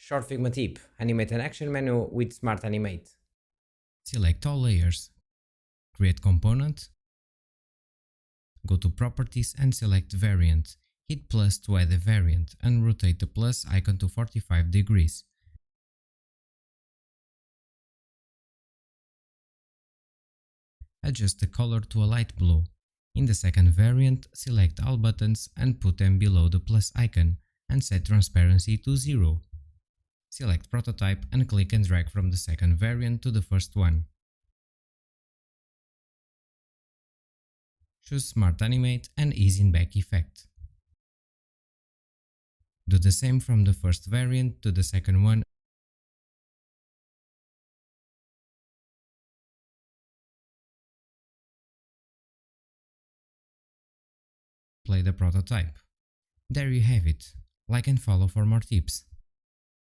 Short Figma tip: animate an action menu with Smart Animate. Select all layers, create component, go to properties and select variant. Hit plus to add a variant and rotate the plus icon to 45 degrees. Adjust the color to a light blue. In the second variant, select all buttons and put them below the plus icon and set transparency to 0. Select prototype and click and drag from the second variant to the first one. Choose Smart Animate and Ease in Back effect. Do the same from the first variant to the second one. Play the prototype. There you have it. Like and follow for more tips.